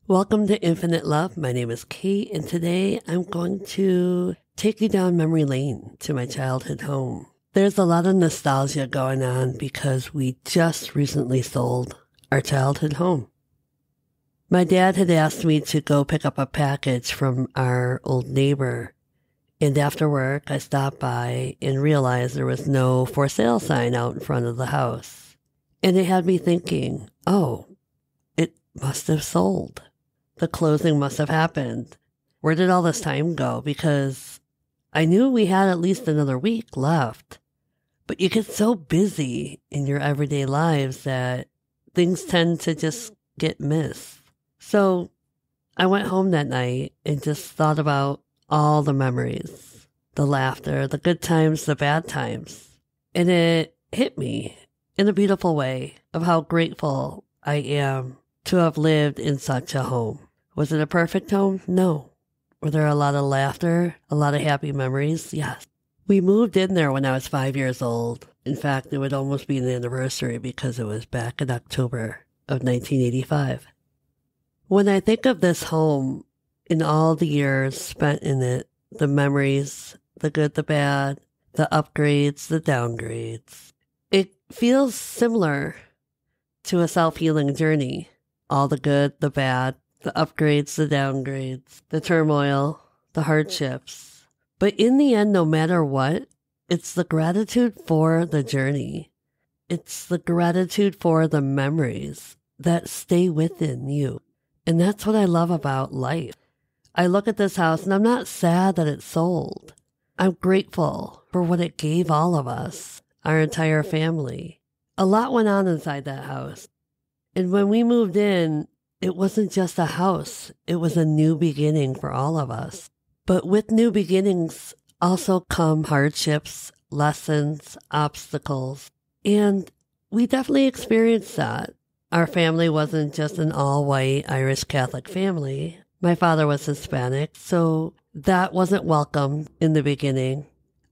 Welcome to Infinite Love. My name is Kate, and today I'm going to take you down memory lane to my childhood home. There's a lot of nostalgia going on because we just recently sold our childhood home. My dad had asked me to go pick up a package from our old neighbor, and after work I stopped by and realized there was no for sale sign out in front of the house. And it had me thinking, oh, it must have sold. The closing must have happened. Where did all this time go? Because I knew we had at least another week left. But you get so busy in your everyday lives that things tend to just get missed. So I went home that night and just thought about all the memories, the laughter, the good times, the bad times. And it hit me in a beautiful way of how grateful I am to have lived in such a home. Was it a perfect home? No. Were there a lot of laughter, a lot of happy memories? Yes. We moved in there when I was 5 years old. In fact, it would almost be an anniversary because it was back in October of 1985. When I think of this home, in all the years spent in it, the memories, the good, the bad, the upgrades, the downgrades, it feels similar to a self-healing journey. All the good, the bad, the upgrades, the downgrades, the turmoil, the hardships. But in the end, no matter what, it's the gratitude for the journey. It's the gratitude for the memories that stay within you. And that's what I love about life. I look at this house and I'm not sad that it sold. I'm grateful for what it gave all of us, our entire family. A lot went on inside that house. And when we moved in, it wasn't just a house. It was a new beginning for all of us. But with new beginnings also come hardships, lessons, obstacles. And we definitely experienced that. Our family wasn't just an all-white Irish Catholic family. My father was Hispanic, so that wasn't welcome in the beginning.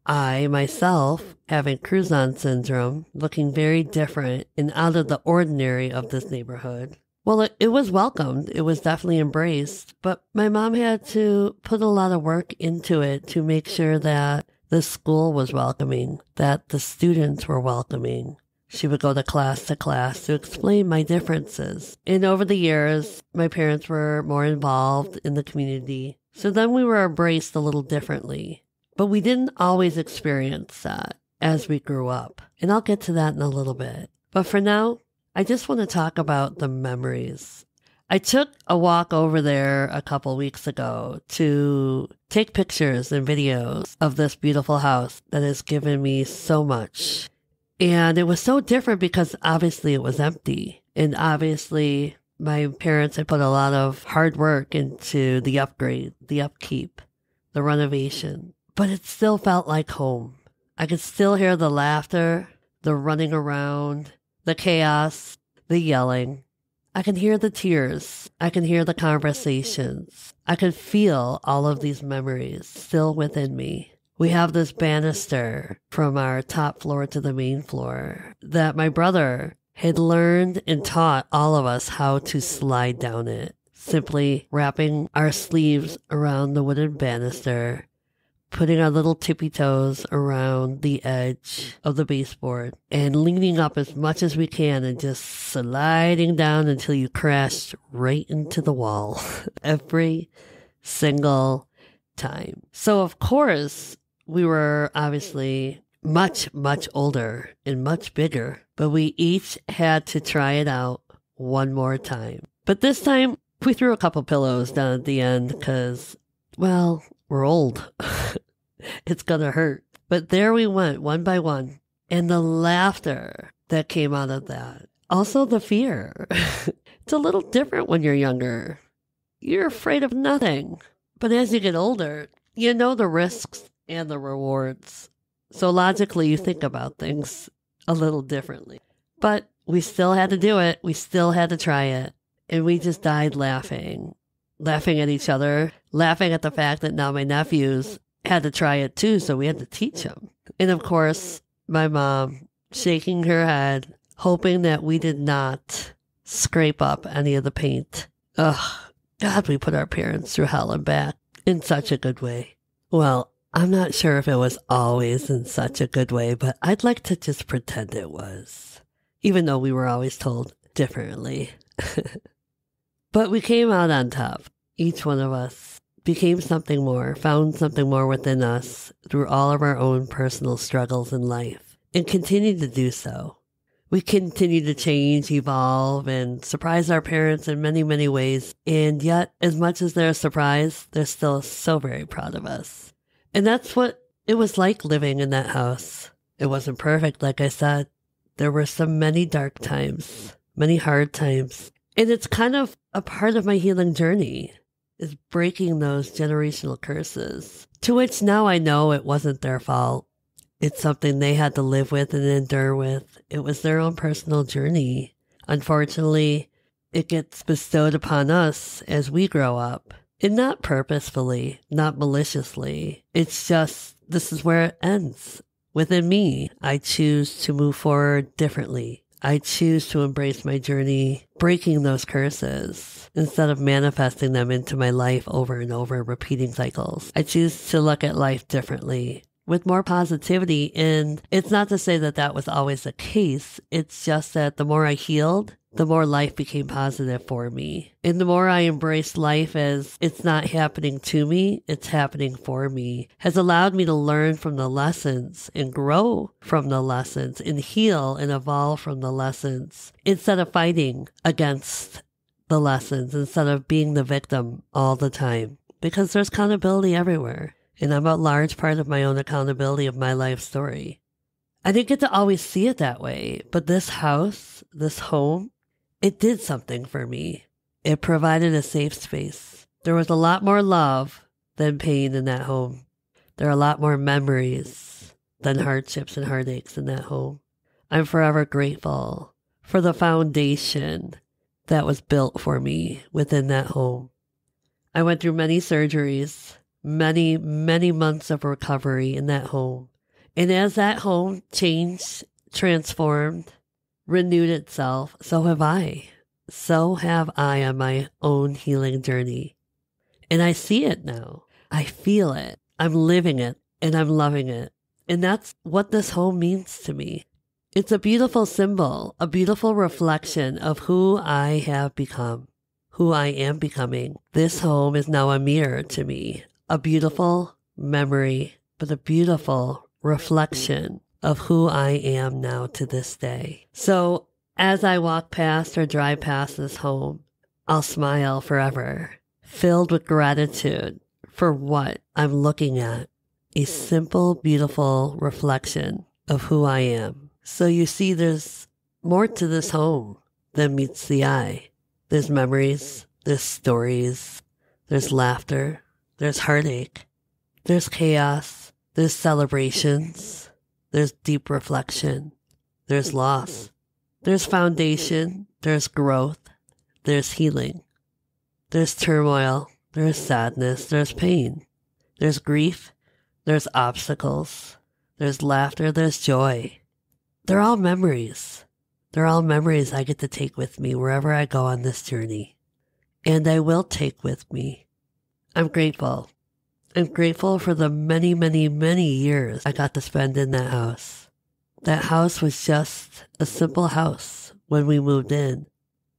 I, myself, having Cruzon syndrome, looking very different and out of the ordinary of this neighborhood. Well, it was welcomed. It was definitely embraced. But my mom had to put a lot of work into it to make sure that the school was welcoming, that the students were welcoming. She would go to class to explain my differences. And over the years, my parents were more involved in the community. So then we were embraced a little differently. But we didn't always experience that as we grew up. And I'll get to that in a little bit. But for now, I just want to talk about the memories. I took a walk over there a couple weeks ago to take pictures and videos of this beautiful house that has given me so much. And it was so different because obviously it was empty. And obviously my parents had put a lot of hard work into the upgrade, the upkeep, the renovation. But it still felt like home. I could still hear the laughter, the running around, the chaos, the yelling. I can hear the tears. I can hear the conversations. I can feel all of these memories still within me. We have this banister from our top floor to the main floor that my brother had learned and taught all of us how to slide down it. Simply wrapping our sleeves around the wooden banister, putting our little tippy toes around the edge of the baseboard and leaning up as much as we can and just sliding down until you crash right into the wall every single time. So of course, we were obviously much, much older and much bigger, but we each had to try it out one more time. But this time we threw a couple pillows down at the end because, well, we're old. It's gonna hurt. But there we went, one by one. And the laughter that came out of that. Also the fear. It's a little different when you're younger. You're afraid of nothing. But as you get older, you know the risks and the rewards. So logically, you think about things a little differently. But we still had to do it. We still had to try it. And we just died laughing. Laughing at each other. Laughing at the fact that now my nephews had to try it too, so we had to teach them. And of course, my mom shaking her head, hoping that we did not scrape up any of the paint. Ugh, God, we put our parents through hell and back in such a good way. Well, I'm not sure if it was always in such a good way, but I'd like to just pretend it was, even though we were always told differently. But we came out on top. Each one of us became something more, found something more within us through all of our own personal struggles in life, and continue to do so. We continue to change, evolve, and surprise our parents in many, many ways. And yet, as much as they're surprised, they're still so very proud of us. And that's what it was like living in that house. It wasn't perfect, like I said. There were many dark times, many hard times. And it's kind of a part of my healing journey, is breaking those generational curses, to which now I know it wasn't their fault. It's something they had to live with and endure with. It was their own personal journey. Unfortunately, it gets bestowed upon us as we grow up. And not purposefully, not maliciously. It's just, this is where it ends. Within me, I choose to move forward differently. I choose to embrace my journey, breaking those curses, instead of manifesting them into my life over and over, repeating cycles. I choose to look at life differently, with more positivity. And it's not to say that that was always the case. It's just that the more I healed, the more life became positive for me. And the more I embraced life as it's not happening to me, it's happening for me, has allowed me to learn from the lessons and grow from the lessons and heal and evolve from the lessons, instead of fighting against the lessons, instead of being the victim all the time. Because there's accountability everywhere. And I'm a large part of my own accountability of my life story. I didn't get to always see it that way, but this house, this home, it did something for me. It provided a safe space. There was a lot more love than pain in that home. There are a lot more memories than hardships and heartaches in that home. I'm forever grateful for the foundation that was built for me within that home. I went through many surgeries, many, many months of recovery in that home. And as that home changed, transformed, renewed itself, so have I. So have I on my own healing journey. And I see it now. I feel it. I'm living it, and I'm loving it. And that's what this home means to me. It's a beautiful symbol, a beautiful reflection of who I have become, who I am becoming. This home is now a mirror to me, a beautiful memory, but a beautiful reflection of who I am now to this day. So as I walk past or drive past this home, I'll smile forever, filled with gratitude for what I'm looking at. A simple, beautiful reflection of who I am. So you see, there's more to this home than meets the eye. There's memories, there's stories, there's laughter, there's heartache, there's chaos, there's celebrations, there's deep reflection, there's loss, there's foundation, there's growth, there's healing, there's turmoil, there's sadness, there's pain, there's grief, there's obstacles, there's laughter, there's joy. They're all memories. They're all memories I get to take with me wherever I go on this journey. And I will take with me. I'm grateful. I'm grateful for the many, many, many years I got to spend in that house. That house was just a simple house when we moved in,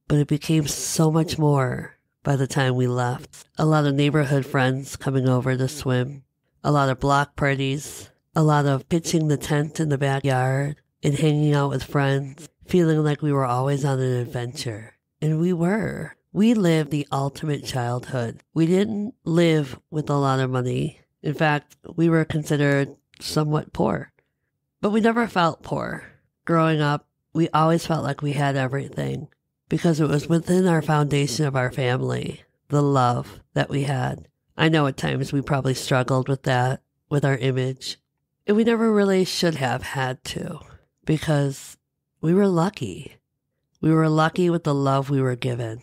but it became so much more by the time we left. A lot of neighborhood friends coming over to swim, a lot of block parties, a lot of pitching the tent in the backyard and hanging out with friends, feeling like we were always on an adventure. And we were. We lived the ultimate childhood. We didn't live with a lot of money. In fact, we were considered somewhat poor. But we never felt poor. Growing up, we always felt like we had everything because it was within our foundation of our family, the love that we had. I know at times we probably struggled with that, with our image. And we never really should have had to because we were lucky. We were lucky with the love we were given.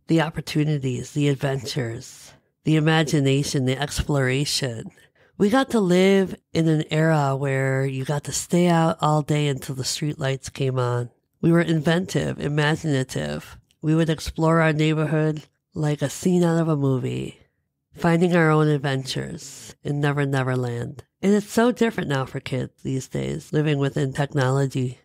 The opportunities, the adventures, the imagination, the exploration. We got to live in an era where you got to stay out all day until the streetlights came on. We were inventive, imaginative. We would explore our neighborhood, like a scene out of a movie, finding our own adventures in Never Never Land. And it's so different now for kids these days, living within technology.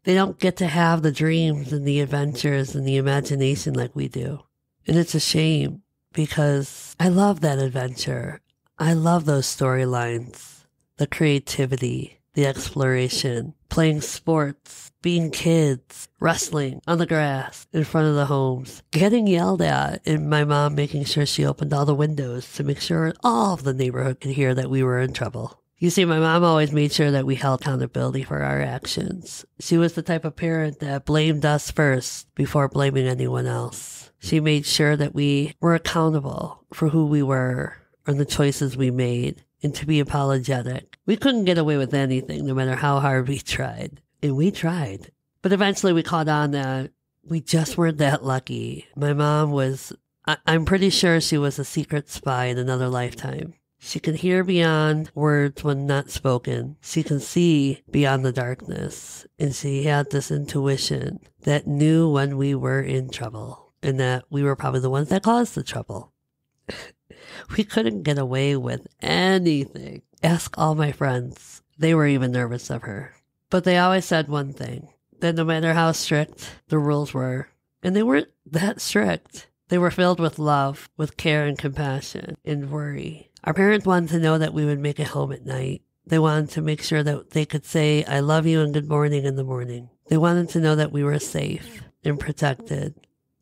They don't get to have the dreams and the adventures and the imagination like we do. And it's a shame because I love that adventure. I love those storylines, the creativity, the exploration, playing sports, being kids, wrestling on the grass in front of the homes, getting yelled at, and my mom making sure she opened all the windows to make sure all of the neighborhood could hear that we were in trouble. You see, my mom always made sure that we held accountability for our actions. She was the type of parent that blamed us first before blaming anyone else. She made sure that we were accountable for who we were and the choices we made, and to be apologetic. We couldn't get away with anything, no matter how hard we tried. And we tried. But eventually we caught on that we just weren't that lucky. My mom was, I'm pretty sure she was a secret spy in another lifetime. She can hear beyond words when not spoken. She can see beyond the darkness. And she had this intuition that knew when we were in trouble and that we were probably the ones that caused the trouble. We couldn't get away with anything. Ask all my friends. They were even nervous of her. But they always said one thing, that no matter how strict the rules were, and they weren't that strict, they were filled with love, with care and compassion and worry. Our parents wanted to know that we would make it home at night. They wanted to make sure that they could say, I love you and good morning in the morning. They wanted to know that we were safe and protected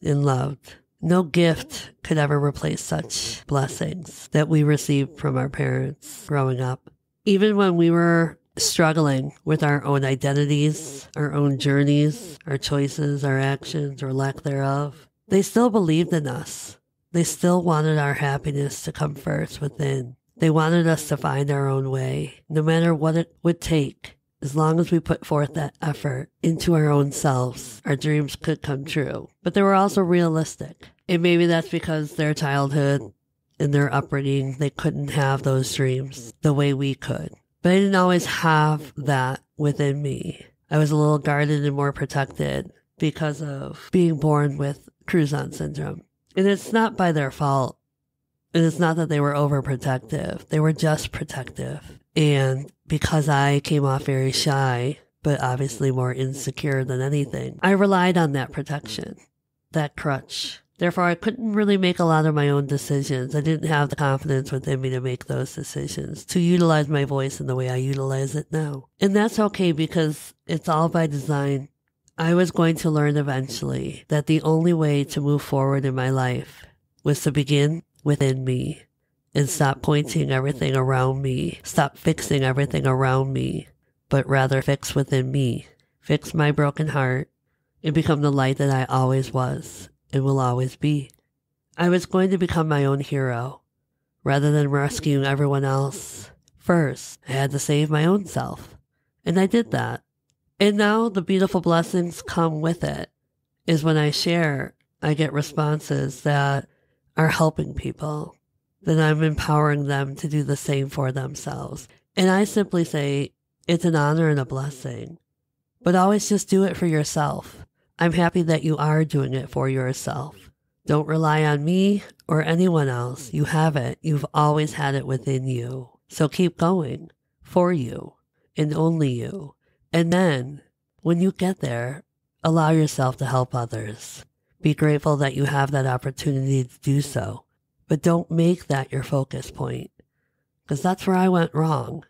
and loved. No gift could ever replace such blessings that we received from our parents growing up. Even when we were struggling with our own identities, our own journeys, our choices, our actions, or lack thereof, they still believed in us. They still wanted our happiness to come first within. They wanted us to find our own way, no matter what it would take. As long as we put forth that effort into our own selves, our dreams could come true. But they were also realistic. And maybe that's because their childhood and their upbringing, they couldn't have those dreams the way we could. But I didn't always have that within me. I was a little guarded and more protected because of being born with Cruzon syndrome. And it's not by their fault. And it's not that they were overprotective. They were just protective. And because I came off very shy, but obviously more insecure than anything, I relied on that protection, that crutch. Therefore, I couldn't really make a lot of my own decisions. I didn't have the confidence within me to make those decisions, to utilize my voice in the way I utilize it now. And that's okay because it's all by design. I was going to learn eventually that the only way to move forward in my life was to begin within me and stop pointing everything around me, stop fixing everything around me, but rather fix within me, fix my broken heart, and become the light that I always was and will always be. I was going to become my own hero. Rather than rescuing everyone else, first, I had to save my own self. And I did that. And now the beautiful blessings come with it is when I share, I get responses that are helping people, that I'm empowering them to do the same for themselves. And I simply say, it's an honor and a blessing. But always just do it for yourself. I'm happy that you are doing it for yourself. Don't rely on me or anyone else. You have it. You've always had it within you. So keep going for you and only you. And then when you get there, allow yourself to help others. Be grateful that you have that opportunity to do so. But don't make that your focus point, because that's where I went wrong.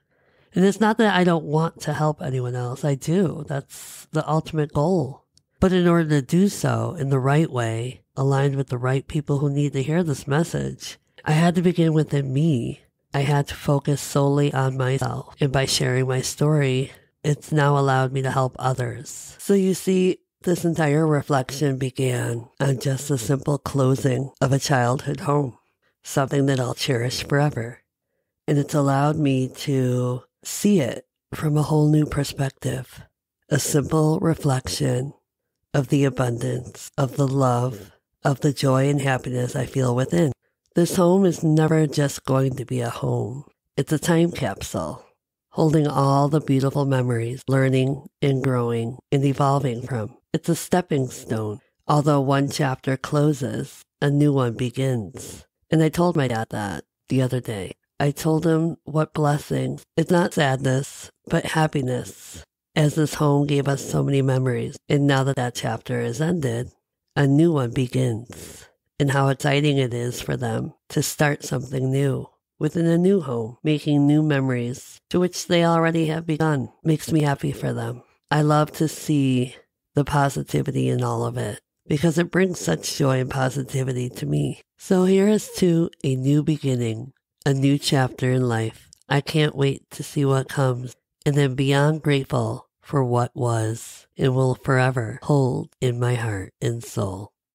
And it's not that I don't want to help anyone else. I do. That's the ultimate goal. But in order to do so in the right way, aligned with the right people who need to hear this message, I had to begin within me. I had to focus solely on myself. And by sharing my story, it's now allowed me to help others. So you see, this entire reflection began on just a simple closing of a childhood home, something that I'll cherish forever. And it's allowed me to see it from a whole new perspective, a simple reflection of the abundance, of the love, of the joy and happiness I feel within. This home is never just going to be a home. It's a time capsule, holding all the beautiful memories, learning and growing and evolving from. It's a stepping stone. Although one chapter closes, a new one begins. And I told my dad that the other day. I told him what blessings. It's not sadness, but happiness, as this home gave us so many memories. And now that that chapter is ended, a new one begins. And how exciting it is for them to start something new within a new home, making new memories to which they already have begun. Makes me happy for them. I love to see the positivity in all of it because it brings such joy and positivity to me. So here is to a new beginning, a new chapter in life. I can't wait to see what comes, and I'm beyond grateful for what was and will forever hold in my heart and soul.